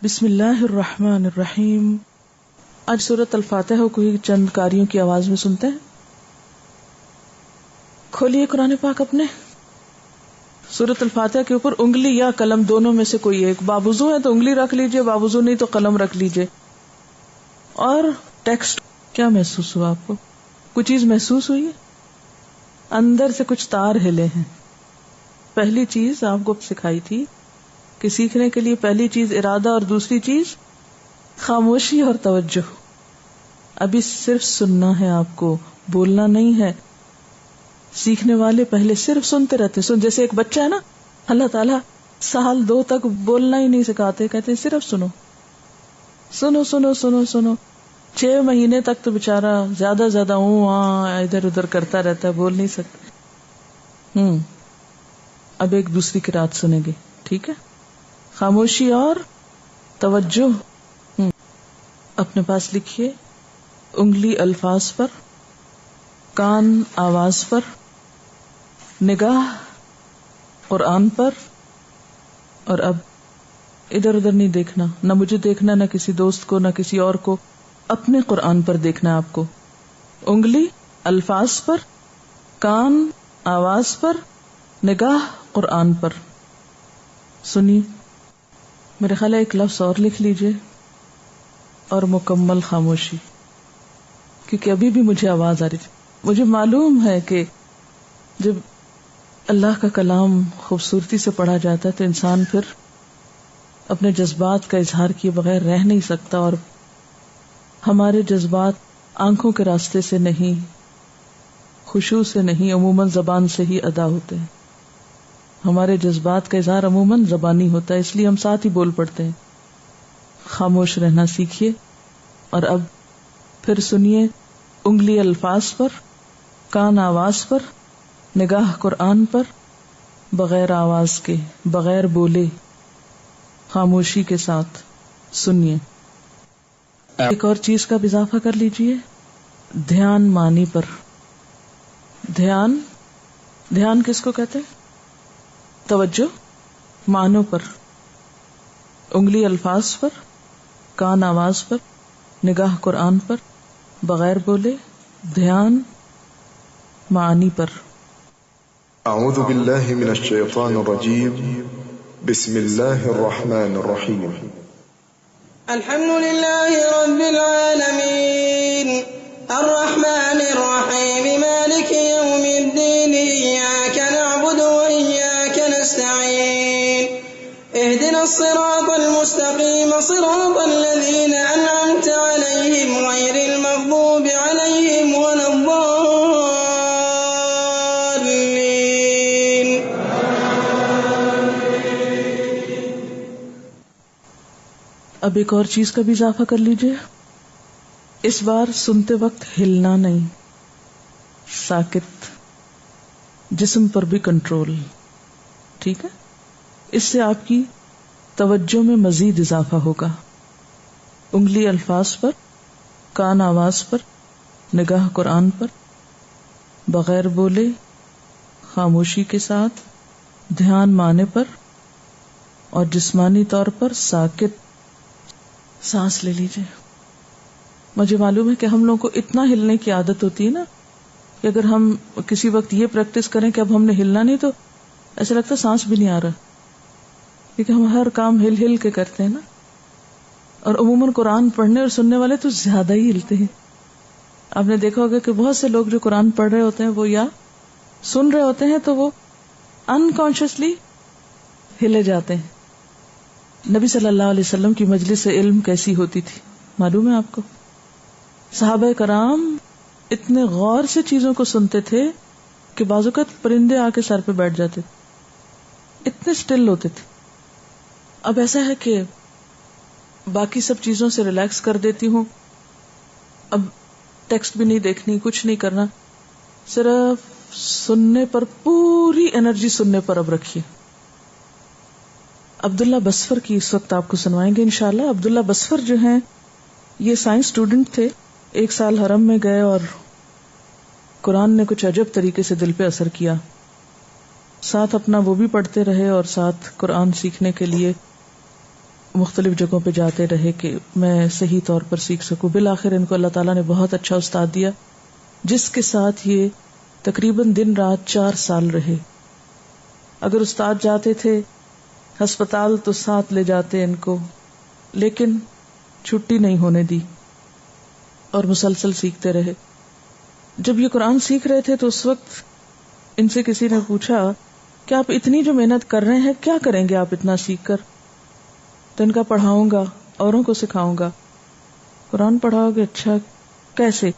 بسم اللہ الرحمن الرحیم. آج سورۃ الفاتحہ کو ہی چند قاریوں کی آواز میں سنتے ہیں. کھولیے قرآن پاک اپنے. سورۃ الفاتحہ کے اوپر انگلی یا قلم دونوں میں سے کوئی ایک. باوضو ہے تو انگلی رکھ لیجئے، باوضو نہیں تو قلم رکھ لیجئے. اور ٹیکسٹ کیا محسوس ہوا آپ کو؟ کوئی چیز محسوس ہوئی ہے؟ اندر سے کچھ تار ہلے ہیں. پہلی چیز آپ کو سکھائی تھی کہ سیکھنے کے لیے پہلی چیز ارادہ اور دوسری چیز خاموشی اور توجہ. ابھی صرف سننا ہے، آپ کو بولنا نہیں ہے. سیکھنے والے پہلے صرف سنتے رہتے ہیں. جیسے ایک بچہ ہے نا، اللہ تعالیٰ 1-2 تک بولنا ہی نہیں سکھاتے، کہتے ہیں صرف سنو سنو سنو سنو سنو. 6 مہینے تک تو بےچارا زیادہ ادھر ادھر کرتا رہتا ہے، بول نہیں سکتا. اب ایک دوسری قرات سنیں گے، ٹھیک ہے؟ خاموشی اور توجہ. اپنے پاس لکھیے. انگلی الفاظ پر، کان آواز پر، نگاہ قرآن پر. اور اب ادھر ادھر نہیں دیکھنا، نہ مجھے دیکھنا، نہ کسی دوست کو، نہ کسی اور کو. اپنے قرآن پر دیکھنا ہے آپ کو. انگلی الفاظ پر، کان آواز پر، نگاہ قرآن پر. سنیے. میرے خیال ہے ایک لفظ اور لکھ لیجئے، اور مکمل خاموشی. کیونکہ ابھی بھی مجھے آواز آ رہی تھی. مجھے معلوم ہے کہ جب اللہ کا کلام خوبصورتی سے پڑھا جاتا ہے تو انسان پھر اپنے جذبات کا اظہار کیے بغیر رہ نہیں سکتا. اور ہمارے جذبات آنکھوں کے راستے سے نہیں، خشوع سے نہیں، عموماً زبان سے ہی ادا ہوتے ہیں. ہمارے جذبات کا اظہار عموماً زبانی ہوتا ہے، اس لیے ہم ساتھ ہی بول پڑتے ہیں. خاموش رہنا سیکھیے. اور اب پھر سنیے. انگلی الفاظ پر، کان آواز پر، نگاہ قرآن پر، بغیر آواز کے، بغیر بولے، خاموشی کے ساتھ سنیے. ایک اور چیز کا اضافہ کر لیجئے. دھیان معنی پر. دھیان کس کو کہتے ہیں؟ توجہ معنوں پر. انگلی الفاظ پر، کان آواز پر، نگاہ قرآن پر، بغیر بولے، دھیان معانی پر. اعوذ باللہ من الشیطان الرجیم. بسم اللہ الرحمن الرحیم. الحمد للہ رب العالمین الرحمن الرحیم مالک یوم الدین ایاک نعبد و ایاک نستعین اهدنا الصراط المستقیم صراط الذین انعمت علیہم غیر المغضوب علیہم ولا الضالین. اب ایک اور چیز کا بھی اضافہ کر لیجئے. اس بار سنتے وقت ہلنا نہیں، ساکت، جسم پر بھی کنٹرول. ٹھیک ہے؟ اس سے آپ کی توجہ میں مزید اضافہ ہوگا. انگلی الفاظ پر، کان آواز پر، نگاہ قرآن پر، بغیر بولے، خاموشی کے ساتھ، دھیان معنی پر، اور جسمانی طور پر ساکت. سانس لے لیجئے. مجھے معلوم ہے کہ ہم لوگوں کو اتنا ہلنے کی عادت ہوتی ہے نا کہ اگر ہم کسی وقت یہ پریکٹس کریں کہ اب ہم نے ہلنا نہیں تو ایسا لگتا ہے سانس بھی نہیں آ رہا، کیونکہ ہم ہر کام ہل ہل کے کرتے ہیں نا. اور عموماً قرآن پڑھنے اور سننے والے تو زیادہ ہی ہلتے ہیں. آپ نے دیکھا ہوگا کہ بہت سے لوگ جو قرآن پڑھ رہے ہوتے ہیں وہ یا سن رہے ہوتے ہیں تو وہ انکانشیسلی ہلے جاتے ہیں. نبی صلی اللہ علیہ وسلم کی مجلس علم کیسی ہوتی تھی معلوم ہے آپ کو؟ صحابہ کرام اتنے غور سے چیزوں کو سنتے تھے کہ بعض اوقات پرندے آ کے سر پہ بیٹھ جاتے تھے، اتنے سٹل ہوتے تھے. اب ایسا ہے کہ باقی سب چیزوں سے ریلیکس کر دیتی ہوں، اب ٹیکسٹ بھی نہیں دیکھنی، کچھ نہیں کرنا، صرف سننے پر پوری انرجی سننے پر اب رکھیے. عبداللہ بسفر کی اس وقت آپ کو سنوائیں گے انشاءاللہ. عبداللہ بسفر جو ہیں یہ سائنس اسٹوڈنٹ تھے. 1 سال حرم میں گئے اور قرآن نے کچھ عجب طریقے سے دل پہ اثر کیا. ساتھ اپنا وہ بھی پڑھتے رہے اور ساتھ قرآن سیکھنے کے لیے مختلف جگہوں پہ جاتے رہے کہ میں صحیح طور پر سیکھ سکوں. بالآخر ان کو اللہ تعالیٰ نے بہت اچھا استاد دیا جس کے ساتھ یہ تقریباً دن رات 4 سال رہے. اگر استاد جاتے تھے ہسپتال تو ساتھ لے جاتے ان کو، لیکن چھٹی نہیں ہونے دی اور مسلسل سیکھتے رہے. جب یہ قرآن سیکھ رہے تھے تو اس وقت ان سے کسی نے پوچھا کہ آپ اتنی جو محنت کر رہے ہیں کیا کریں گے آپ اتنا سیکھ کر؟ تو ان کا پڑھاؤں گا، اوروں کو سکھاؤں گا. قرآن پڑھاؤ گے؟ اچھا کیسے؟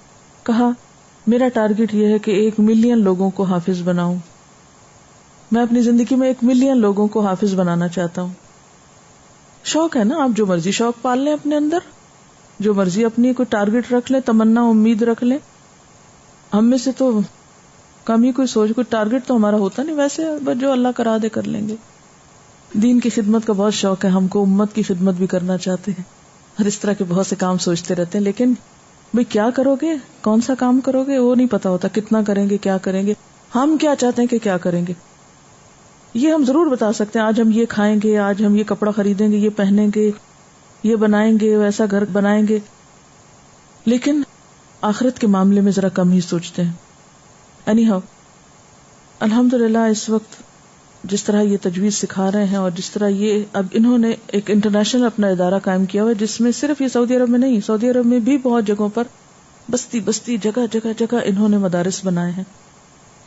کہا میرا ٹارگٹ یہ ہے کہ 1 ملین لوگوں کو حافظ بناؤں. میں اپنی زندگی میں 1 ملین لوگوں کو حافظ بنانا چاہتا ہوں. شوق ہے نا، آپ جو مرضی شوق پال لیں اپنے اندر، جو مرضی اپنی کوئی ٹارگٹ رکھ لیں، تمنا امید رکھ لیں. ہم میں سے تو کم ہی کوئی سوچ، کوئی ٹارگٹ تو ہمارا ہوتا نہیں، ویسے بس جو اللہ کرا دے کر لیں گے. دین کی خدمت کا بہت شوق ہے ہم کو، امت کی خدمت بھی کرنا چاہتے ہیں، اور اس طرح کے بہت سے کام سوچتے رہتے ہیں. لیکن بھئی کیا کرو گے، کون سا کام کرو گے، وہ نہیں پتا ہوتا. کتنا کریں گے، کیا کریں گے، ہم کیا چاہتے ہیں کہ کیا کریں گے. یہ ہم ضرور بتا سکتے ہیں آج ہم یہ کھائیں گے، آج ہم یہ کپڑا خریدیں گے، یہ پہنیں گے، یہ بنائیں گے، ویسا گھر بنائیں گے، لیکن آخرت کے معاملے میں ذرا کم ہی سوچتے ہیں. anyhow الحمدللہ اس وقت جس طرح یہ تجویز سکھا رہے ہیں اور جس طرح یہ اب انہوں نے ایک انٹرنیشنل اپنا ادارہ قائم کیا ہوا ہے جس میں صرف یہ سعودی عرب میں نہیں، سعودی عرب میں بھی بہت جگہوں پر بستی بستی جگہ جگہ جگہ انہوں نے مدارس بنائے ہیں،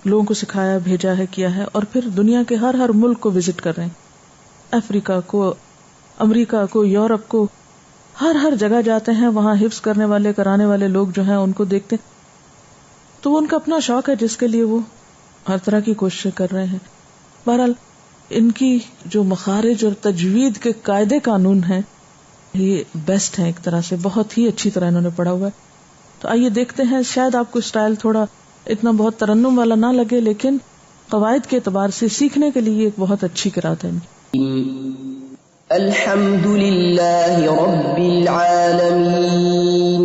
لوگوں کو سکھایا، بھیجا ہے، کیا ہے، اور پھر دنیا کے ہر ملک کو وزٹ کر رہے ہیں. افریقہ کو، امریکہ کو، یورپ کو، ہر جگہ جاتے ہیں. وہاں حفظ کرنے والے، کرانے والے لوگ جو ہیں ان کو دیکھتے ہیں. تو وہ ان کا اپنا شوق ہے جس کے لیے وہ ہر طرح کی کوششیں کر رہے ہیں. بہرحال ان کی جو مخارج اور تجوید کے قاعدے قانون ہیں یہ بیسٹ ہیں، ایک طرح سے بہت ہی اچھی طرح انہوں نے پڑھا ہوا ہے. تو آئیے دیکھتے ہیں. شاید آپ کو اسٹائل تھوڑا اتنا بہت ترنم والا نہ لگے، لیکن قواعد کے اعتبار سے سیکھنے کے لیے ایک بہت اچھی قرات ہے. الحمد للہ رب العالمین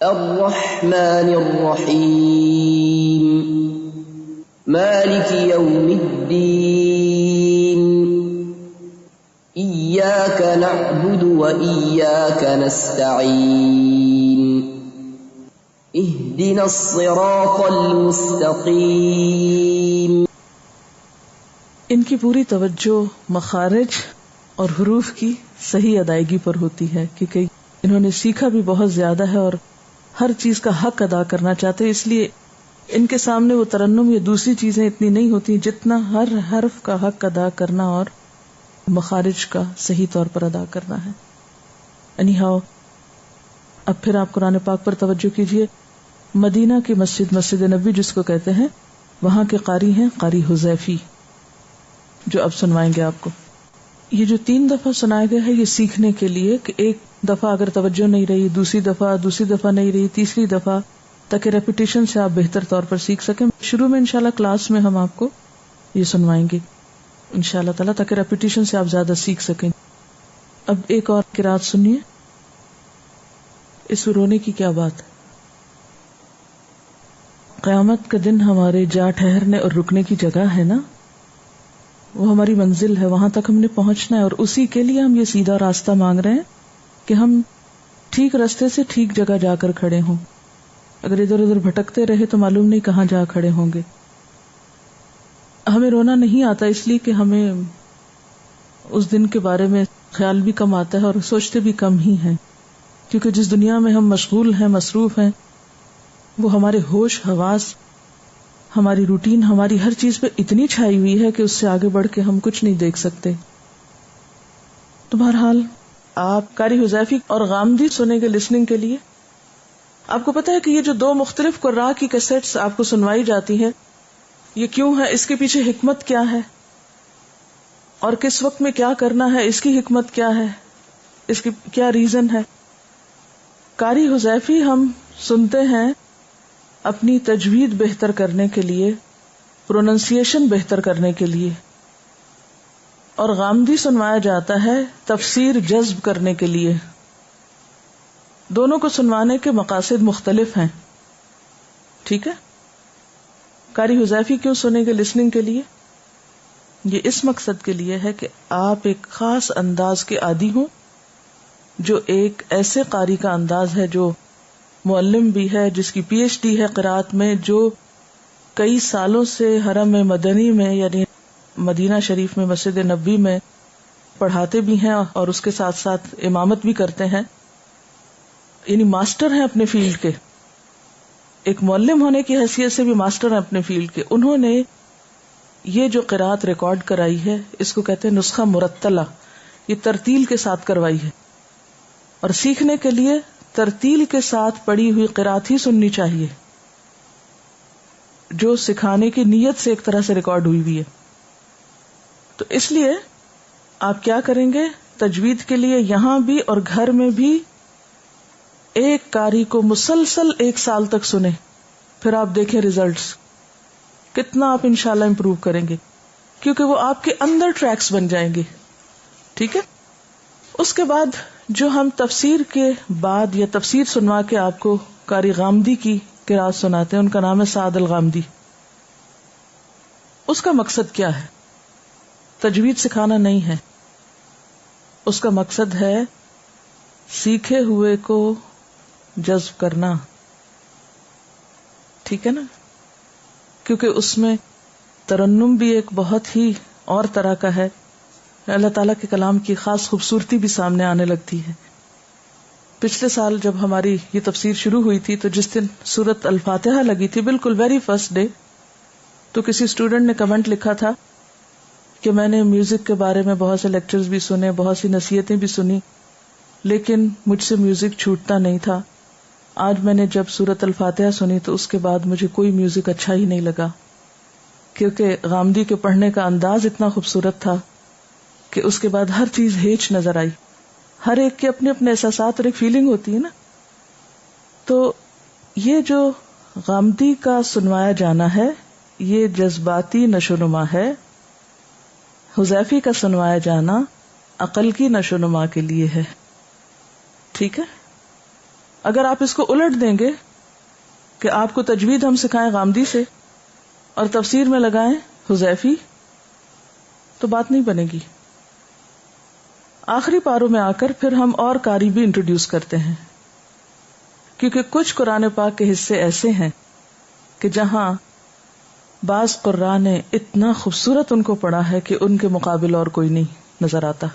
الرحمن الرحیم مالک یوم الدین ایاک نعبد و ایاک نستعین اہدنا الصراط المستقیم. ان کی پوری توجہ مخارج اور حروف کی صحیح ادائیگی پر ہوتی ہے، کیونکہ انہوں نے سیکھا بھی بہت زیادہ ہے اور ہر چیز کا حق ادا کرنا چاہتے ہیں. اس لیے ان کے سامنے وہ ترنم یا دوسری چیزیں اتنی نہیں ہوتی جتنا ہر حرف کا حق ادا کرنا اور مخارج کا صحیح طور پر ادا کرنا ہے. anyhow اب پھر آپ قرآن پاک پر توجہ کیجئے. مدینہ کی مسجد نبی جس کو کہتے ہیں، وہاں کے قاری ہیں قاری حذیفی، جو اب سنوائیں گے آپ کو. یہ جو 3 دفعہ سنایا گیا ہے یہ سیکھنے کے لیے کہ ایک دفعہ اگر توجہ نہیں رہی، دوسری دفعہ نہیں رہی، تیسری دفعہ، تاکہ ریپیٹیشن سے آپ بہتر طور پر سیکھ سکیں. شروع میں انشاءاللہ کلاس میں ہم آپ کو یہ سنوائیں گے انشاءاللہ تعالیٰ، تاکہ ریپیٹیشن سے آپ زیادہ سیکھ سکیں. اب ایک اور قرات سنیے. اس میں رونے کی کیا بات ہے؟ قیامت کا دن ہمارے جا ٹھہرنے اور رکنے کی جگہ ہے نا، وہ ہماری منزل ہے، وہاں تک ہم نے پہنچنا ہے، اور اسی کے لیے ہم یہ سیدھا راستہ مانگ رہے ہیں کہ ہم ٹھیک راستے سے ٹھیک جگہ جا کر کھڑے ہوں. اگر ادھر ادھر بھٹکتے رہے تو معلوم نہیں کہاں جا کھڑے ہوں گے. ہمیں رونا نہیں آتا اس لیے کہ ہمیں اس دن کے بارے میں خیال بھی کم آتا ہے اور سوچتے بھی کم ہی ہیں، کیونکہ جس دنیا میں ہم مشغول ہیں، مصروف ہیں، وہ ہمارے ہوش، حواس، ہماری روٹین، ہماری ہر چیز پہ اتنی چھائی ہوئی ہے کہ اس سے آگے بڑھ کے ہم کچھ نہیں دیکھ سکتے. تو بہرحال آپ قاری حذیفی اور غامدی سنیں گے لسننگ کے لیے. آپ کو پتا ہے کہ یہ جو 2 مختلف قراء کی کیسٹس آپ کو سنوائی جاتی ہیں یہ کیوں ہے، اس کے پیچھے حکمت کیا ہے، اور کس وقت میں کیا کرنا ہے، اس کی حکمت کیا ہے، اس کی کیا ریزن ہے. قاری حذیفی ہم سنتے ہیں اپنی تجوید بہتر کرنے کے لیے، پروننسیشن بہتر کرنے کے لیے، اور غامدی سنوایا جاتا ہے تفسیر جذب کرنے کے لیے. دونوں کو سنوانے کے مقاصد مختلف ہیں. ٹھیک ہے. قاری حذیفی کیوں سنیں گے لسننگ کے لیے؟ یہ اس مقصد کے لیے ہے کہ آپ ایک خاص انداز کے عادی ہوں، جو ایک ایسے قاری کا انداز ہے جو معلم بھی ہے، جس کی پی ایچ ڈی ہے قرات میں، جو کئی سالوں سے حرم مدنی میں یعنی مدینہ شریف میں مسجد نبوی میں پڑھاتے بھی ہیں اور اس کے ساتھ ساتھ امامت بھی کرتے ہیں، یعنی ماسٹر ہیں اپنے فیلڈ کے، ایک معلم ہونے کی حیثیت سے بھی ماسٹر ہیں اپنے فیلڈ کے. انہوں نے یہ جو قرات ریکارڈ کرائی ہے اس کو کہتے ہیں نسخہ مرتلہ، یہ ترتیل کے ساتھ کروائی ہے، اور سیکھنے کے لیے ترتیل کے ساتھ پڑھی ہوئی قرات ہی سننی چاہیے جو سکھانے کی نیت سے ایک طرح سے ریکارڈ ہوئی بھی ہے. تو اس لیے آپ کیا کریں گے، تجوید کے لیے یہاں بھی اور گھر میں بھی ایک قاری کو مسلسل 1 سال تک سنیں، پھر آپ دیکھیں ریزلٹس کتنا آپ انشاءاللہ امپروو کریں گے، کیونکہ وہ آپ کے اندر ٹریکس بن جائیں گے. ٹھیک ہے. اس کے بعد جو ہم تفسیر کے بعد یا تفسیر سنوا کے آپ کو قاری غامدی کی قرات سناتے ہیں، ان کا نام ہے سعد الغامدی. اس کا مقصد کیا ہے؟ تجوید سکھانا نہیں ہے، اس کا مقصد ہے سیکھے ہوئے کو جذب کرنا. ٹھیک ہے نا، کیونکہ اس میں ترنم بھی ایک بہت ہی اور طرح کا ہے، اللہ تعالیٰ کے کلام کی خاص خوبصورتی بھی سامنے آنے لگتی ہے. پچھلے سال جب ہماری یہ تفسیر شروع ہوئی تھی تو جس دن سورت الفاتحہ لگی تھی بالکل ویری فرسٹ ڈے، تو کسی اسٹوڈنٹ نے کمنٹ لکھا تھا کہ میں نے میوزک کے بارے میں بہت سے لیکچرز بھی سنے، بہت سی نصیحتیں بھی سنی، لیکن مجھ سے میوزک چھوٹتا نہیں تھا. آج میں نے جب سورت الفاتحہ سنی تو اس کے بعد مجھے کوئی میوزک اچھا ہی نہیں لگا، کیونکہ غامدی کے پڑھنے کا انداز اتنا خوبصورت تھا کہ اس کے بعد ہر چیز ہیچ نظر آئی. ہر ایک کے اپنے اپنے احساسات اور ایک فیلنگ ہوتی ہے نا. تو یہ جو غامدی کا سنوایا جانا ہے یہ جذباتی نشو نما ہے، حذیفی کا سنوایا جانا عقل کی نشو نما کے لیے ہے. ٹھیک ہے. اگر آپ اس کو الٹ دیں گے کہ آپ کو تجوید ہم سکھائیں غامدی سے اور تفسیر میں لگائیں حذیفی، تو بات نہیں بنے گی. آخری پاروں میں آ کر پھر ہم اور قاری بھی انٹروڈیوس کرتے ہیں، کیونکہ کچھ قرآن پاک کے حصے ایسے ہیں کہ جہاں بعض قراء نے اتنا خوبصورت ان کو پڑھا ہے کہ ان کے مقابل اور کوئی نہیں نظر آتا.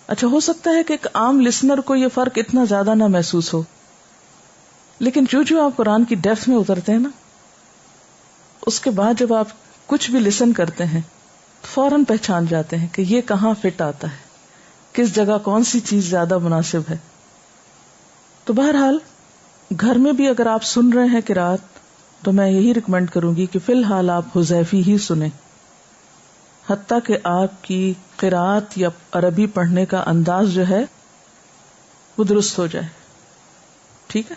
اچھا، ہو سکتا ہے کہ ایک عام لسنر کو یہ فرق اتنا زیادہ نہ محسوس ہو، لیکن جو آپ قرآن کی ڈیپتھ میں اترتے ہیں نا، اس کے بعد جب آپ کچھ بھی لسن کرتے ہیں فوراً پہچان جاتے ہیں کہ یہ کہاں فٹ آتا ہے، کس جگہ کون سی چیز زیادہ مناسب ہے. تو بہرحال گھر میں بھی اگر آپ سن رہے ہیں قرات تو میں یہی ریکمینڈ کروں گی کہ فی الحال آپ حذیفی ہی سنیں، حتیٰ کہ آپ کی قرات یا عربی پڑھنے کا انداز جو ہے وہ درست ہو جائے. ٹھیک ہے.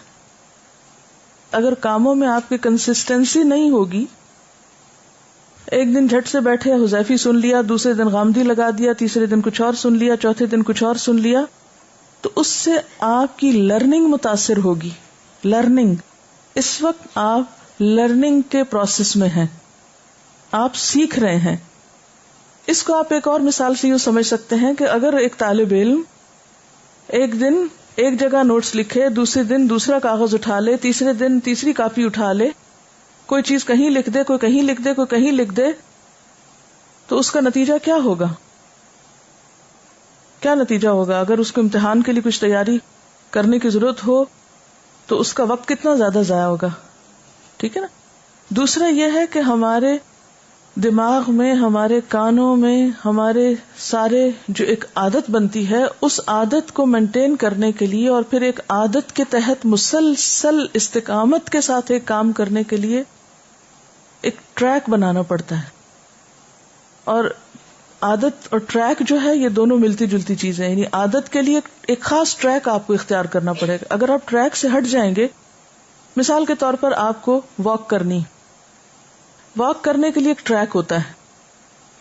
اگر کاموں میں آپ کی کنسسٹنسی نہیں ہوگی، ایک دن جھٹ سے بیٹھے حذیفی سن لیا، دوسرے دن غامدی لگا دیا، تیسرے دن کچھ اور سن لیا، چوتھے دن کچھ اور سن لیا، تو اس سے آپ کی لرننگ متاثر ہوگی. لرننگ، اس وقت آپ لرننگ کے پروسیس میں ہیں، آپ سیکھ رہے ہیں. اس کو آپ ایک اور مثال سے یوں سمجھ سکتے ہیں کہ اگر ایک طالب علم ایک دن ایک جگہ نوٹس لکھے، دوسرے دن دوسرا کاغذ اٹھا لے، تیسرے دن تیسری کاپی اٹھا لے، کوئی چیز کہیں لکھ دے، کوئی کہیں لکھ دے، کوئی کہیں لکھ دے، تو اس کا نتیجہ کیا ہوگا؟ کیا نتیجہ ہوگا؟ اگر اس کو امتحان کے لیے کچھ تیاری کرنے کی ضرورت ہو تو اس کا وقت کتنا زیادہ ضائع ہوگا. ٹھیک ہے نا. دوسرا یہ ہے کہ ہمارے دماغ میں، ہمارے کانوں میں، ہمارے سارے جو ایک عادت بنتی ہے، اس عادت کو مینٹین کرنے کے لیے اور پھر ایک عادت کے تحت مسلسل استقامت کے ساتھ ایک کام کرنے کے لیے ایک ٹریک بنانا پڑتا ہے. اور عادت اور ٹریک جو ہے یہ دونوں ملتی جلتی چیزیں، یعنی عادت کے لیے ایک خاص ٹریک آپ کو اختیار کرنا پڑے گا. اگر آپ ٹریک سے ہٹ جائیں گے، مثال کے طور پر آپ کو واک کرنی، واک کرنے کے لیے ایک ٹریک ہوتا ہے.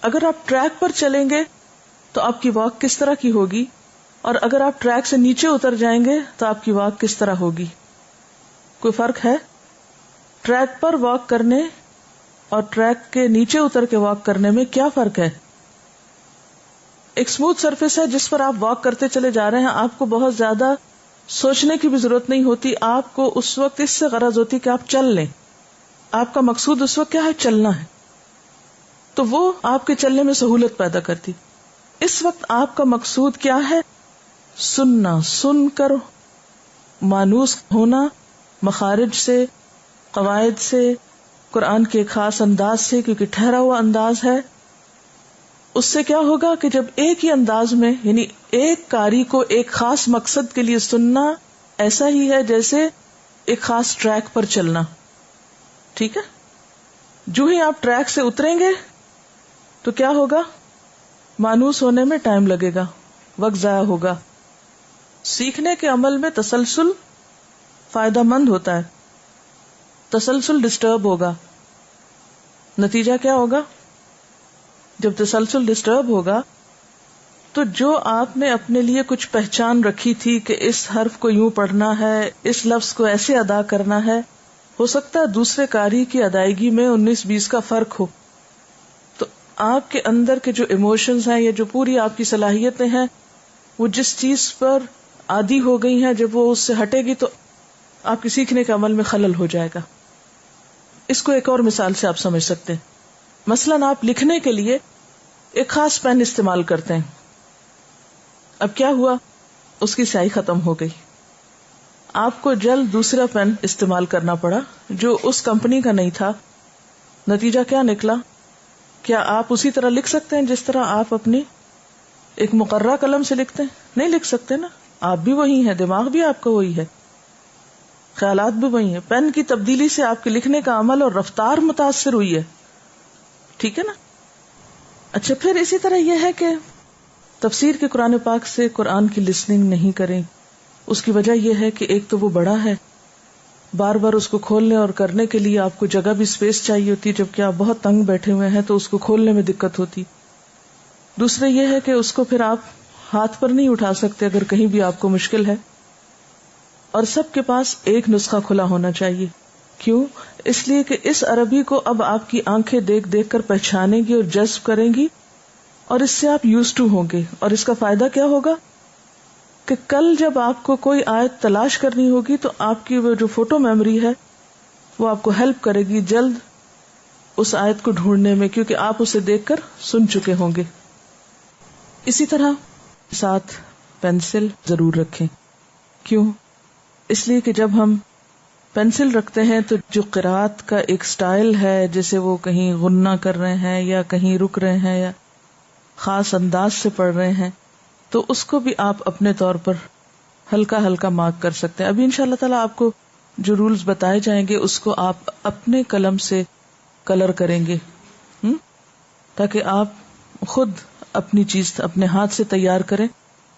اگر آپ ٹریک پر چلیں گے تو آپ کی واک کس طرح کی ہوگی، اور اگر آپ ٹریک سے نیچے اتر جائیں گے تو آپ کی واک کس طرح ہوگی؟ کوئی فرق ہے؟ ٹریک پر واک کرنے اور ٹریک کے نیچے اتر کے واک کرنے میں کیا فرق ہے؟ ایک اسموتھ سرفیس ہے جس پر آپ واک کرتے چلے جا رہے ہیں، آپ کو بہت زیادہ سوچنے کی بھی ضرورت نہیں ہوتی، آپ کو اس وقت اس سے غرض ہوتی کہ آپ چل لیں، آپ کا مقصود اس وقت کیا ہے؟ چلنا ہے، تو وہ آپ کے چلنے میں سہولت پیدا کرتی۔ اس وقت آپ کا مقصود کیا ہے؟ سننا، سن کر مانوس ہونا، مخارج سے، قواعد سے، قرآن کے خاص انداز سے، کیونکہ ٹھہرا ہوا انداز ہے۔ اس سے کیا ہوگا کہ جب ایک ہی انداز میں، یعنی ایک قاری کو ایک خاص مقصد کے لیے سننا ایسا ہی ہے جیسے ایک خاص ٹریک پر چلنا، ٹھیک ہے؟ جو ہی آپ ٹریک سے اتریں گے تو کیا ہوگا؟ مانوس ہونے میں ٹائم لگے گا، وقت ضائع ہوگا۔ سیکھنے کے عمل میں تسلسل فائدہ مند ہوتا ہے، تسلسل ڈسٹرب ہوگا، نتیجہ کیا ہوگا؟ جب تسلسل ڈسٹرب ہوگا تو جو آپ نے اپنے لیے کچھ پہچان رکھی تھی کہ اس حرف کو یوں پڑھنا ہے، اس لفظ کو ایسے ادا کرنا ہے، ہو سکتا ہے دوسرے قاری کی ادائیگی میں 19-20 کا فرق ہو، تو آپ کے اندر کے جو ایموشنز ہیں یا جو پوری آپ کی صلاحیتیں ہیں وہ جس چیز پر عادی ہو گئی ہیں، جب وہ اس سے ہٹے گی تو آپ کے سیکھنے کے عمل میں خلل ہو جائے گا۔ اس کو ایک اور مثال سے آپ سمجھ سکتے ہیں۔ مثلاً آپ لکھنے کے لیے ایک خاص پین استعمال کرتے ہیں، اب کیا ہوا؟ اس کی سیاہی ختم ہو گئی، آپ کو جلد دوسرا پین استعمال کرنا پڑا جو اس کمپنی کا نہیں تھا، نتیجہ کیا نکلا؟ کیا آپ اسی طرح لکھ سکتے ہیں جس طرح آپ اپنی ایک مقررہ قلم سے لکھتے ہیں؟ نہیں لکھ سکتے نا، آپ بھی وہی ہیں، دماغ بھی آپ کا وہی ہے، خیالات بھی وہی ہیں، پین کی تبدیلی سے آپ کے لکھنے کا عمل اور رفتار متاثر ہوئی ہے، ٹھیک ہے نا؟ اچھا، پھر اسی طرح یہ ہے کہ تفسیر کے قرآن پاک سے قرآن کی لسننگ نہیں کریں، اس کی وجہ یہ ہے کہ ایک تو وہ بڑا ہے، بار بار اس کو کھولنے اور کرنے کے لیے آپ کو جگہ بھی سپیس چاہیے ہوتی، جبکہ آپ بہت تنگ بیٹھے ہوئے ہیں تو اس کو کھولنے میں دقت ہوتی۔ دوسرے یہ ہے کہ اس کو پھر آپ ہاتھ پر نہیں اٹھا سکتے اگر کہیں بھی آپ کو مشکل ہے، اور سب کے پاس ایک نسخہ کھلا ہونا چاہیے۔ کیوں؟ اس لیے کہ اس عربی کو اب آپ کی آنکھیں دیکھ دیکھ کر پہچانیں گی اور جذب کریں گی، اور اس سے آپ یوز ٹو ہوں گے، اور اس کا فائدہ کیا ہوگا کہ کل جب آپ کو کوئی آیت تلاش کرنی ہوگی تو آپ کی وہ جو فوٹو میموری ہے وہ آپ کو ہیلپ کرے گی جلد اس آیت کو ڈھونڈنے میں، کیونکہ آپ اسے دیکھ کر سن چکے ہوں گے۔ اسی طرح ساتھ پینسل ضرور رکھیں۔ کیوں؟ اس لیے کہ جب ہم پینسل رکھتے ہیں تو جو قرات کا ایک سٹائل ہے، جیسے وہ کہیں غنہ کر رہے ہیں یا کہیں رک رہے ہیں یا خاص انداز سے پڑھ رہے ہیں، تو اس کو بھی آپ اپنے طور پر ہلکا ہلکا مارک کر سکتے ہیں۔ ابھی انشاءاللہ تعالیٰ آپ کو جو رولز بتائے جائیں گے اس کو آپ اپنے قلم سے کلر کریں گے، تاکہ آپ خود اپنی چیز اپنے ہاتھ سے تیار کریں،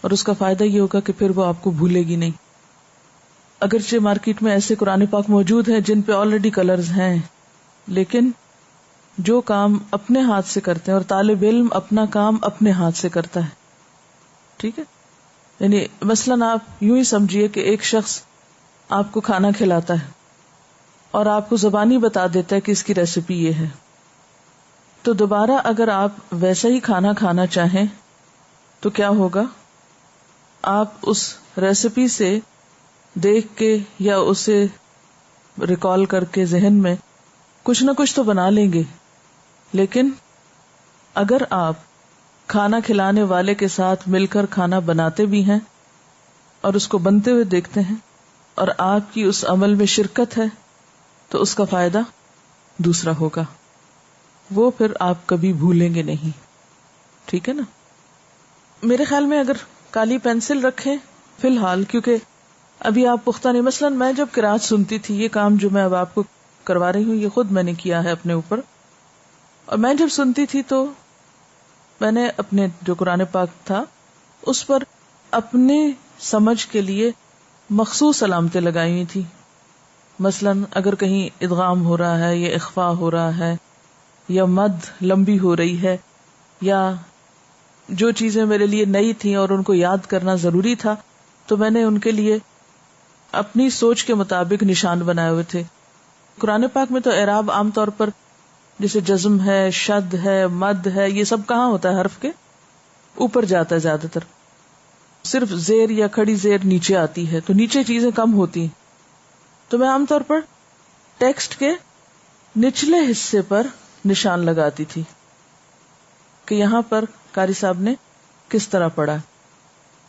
اور اس کا فائدہ یہ ہوگا کہ پھر وہ آپ کو بھولے گی نہیں۔ اگرچہ مارکیٹ میں ایسے قرآن پاک موجود ہیں جن پہ آلریڈی کلرز ہیں، لیکن جو کام اپنے ہاتھ سے کرتے ہیں، اور طالب علم اپنا کام اپنے ہاتھ سے کرتا ہے، ٹھیک ہے؟ یعنی مثلاً آپ یوں ہی سمجھیے کہ ایک شخص آپ کو کھانا کھلاتا ہے اور آپ کو زبانی بتا دیتا ہے کہ اس کی ریسیپی یہ ہے، تو دوبارہ اگر آپ ویسا ہی کھانا کھانا چاہیں تو کیا ہوگا؟ آپ اس ریسیپی سے دیکھ کے یا اسے ریکال کر کے ذہن میں کچھ نہ کچھ تو بنا لیں گے، لیکن اگر آپ کھانا کھلانے والے کے ساتھ مل کر کھانا بناتے بھی ہیں اور اس کو بنتے ہوئے دیکھتے ہیں اور آپ کی اس عمل میں شرکت ہے، تو اس کا فائدہ دوسرا ہوگا، وہ پھر آپ کبھی بھولیں گے نہیں، ٹھیک ہے نا؟ میرے خیال میں اگر کالی پینسل رکھیں فی الحال، کیونکہ ابھی آپ پختہ نہیں، مثلاً میں جب قرات سنتی تھی، یہ کام جو میں اب آپ کو کروا رہی ہوں یہ خود میں نے کیا ہے اپنے اوپر، اور میں جب سنتی تھی تو میں نے اپنے جو قرآن پاک تھا اس پر اپنے سمجھ کے لیے مخصوص علامتیں لگائی ہوئی تھی۔ مثلاً اگر کہیں ادغام ہو رہا ہے یا اخفا ہو رہا ہے یا مد لمبی ہو رہی ہے، یا جو چیزیں میرے لیے نئی تھیں اور ان کو یاد کرنا ضروری تھا، تو میں نے ان کے لیے اپنی سوچ کے مطابق نشان بنائے ہوئے تھے۔ قرآن پاک میں تو اعراب عام طور پر جیسے جزم ہے، شد ہے، مد ہے، یہ سب کہاں ہوتا ہے؟ حرف کے اوپر جاتا ہے زیادہ تر. صرف زیر یا کھڑی زیر نیچے آتی ہے، تو نیچے چیزیں کم ہوتی ہیں. تو میں عام طور پر ٹیکسٹ کے نچلے حصے پر نشان لگاتی تھی کہ یہاں پر قاری صاحب نے کس طرح پڑھا.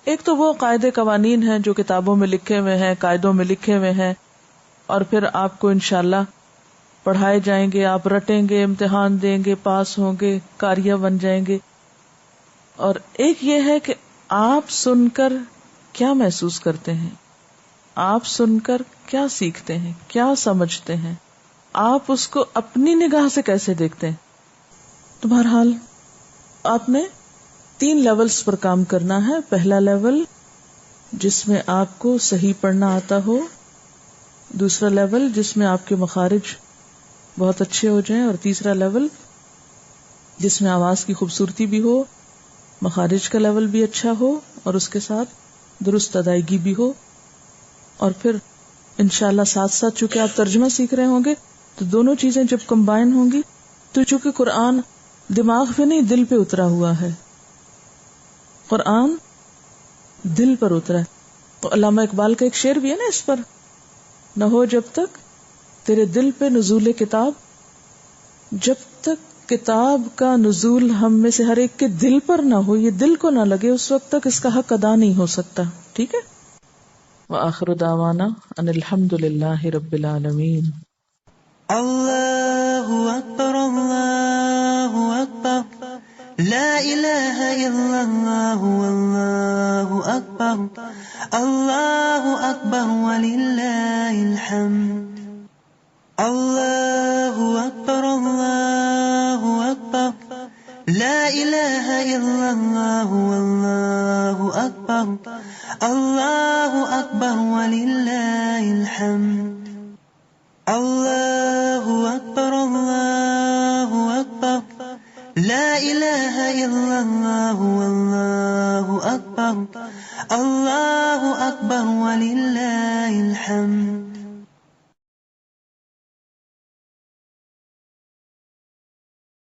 ایک تو وہ قاعدے قوانین ہیں جو کتابوں میں لکھے ہوئے ہیں، قاعدوں میں لکھے ہوئے ہیں، اور پھر آپ کو انشاءاللہ پڑھائے جائیں گے، آپ رٹیں گے، امتحان دیں گے، پاس ہوں گے، قاریہ بن جائیں گے. اور ایک یہ ہے کہ آپ سن کر کیا محسوس کرتے ہیں، آپ سن کر کیا سیکھتے ہیں، کیا سمجھتے ہیں، آپ اس کو اپنی نگاہ سے کیسے دیکھتے ہیں. تو بہرحال آپ نے 3 لیولز پر کام کرنا ہے. پہلا لیول جس میں آپ کو صحیح پڑھنا آتا ہو، دوسرا لیول جس میں آپ کے مخارج بہت اچھے ہو جائیں، اور تیسرا لیول جس میں آواز کی خوبصورتی بھی ہو، مخارج کا لیول بھی اچھا ہو، اور اس کے ساتھ درست ادائیگی بھی ہو. اور پھر انشاءاللہ ساتھ ساتھ چونکہ آپ ترجمہ سیکھ رہے ہوں گے تو دونوں چیزیں جب کمبائن ہوں گی تو چونکہ قرآن دماغ پہ نہیں دل پہ اترا ہوا ہے، قرآن دل پر اترا ہے. تو علامہ اقبال کا ایک شعر بھی ہے نا اس پر، نہ ہو جب تک تیرے دل پہ نزول کتاب، جب تک کتاب کا نزول ہم میں سے ہر ایک کے دل پر نہ ہو، یہ دل کو نہ لگے، اس وقت تک اس کا حق ادا نہیں ہو سکتا. ٹھیک ہے. وآخر دعوانا ان الحمد للہ رب العالمین. اللہ اکبر اللہ اکبر لا الہ الا اللہ واللہ اکبر اللہ اکبر وللہ الحمد. اللہ اکبر اللہ اکبر لا الہ الا اللہ واللہ اکبر اللہ اکبر وللہ الحمد. اللہ اکبر اللہ اکبر لا الہ الا اللہ واللہ اکبر اللہ اکبر وللہ الحمد.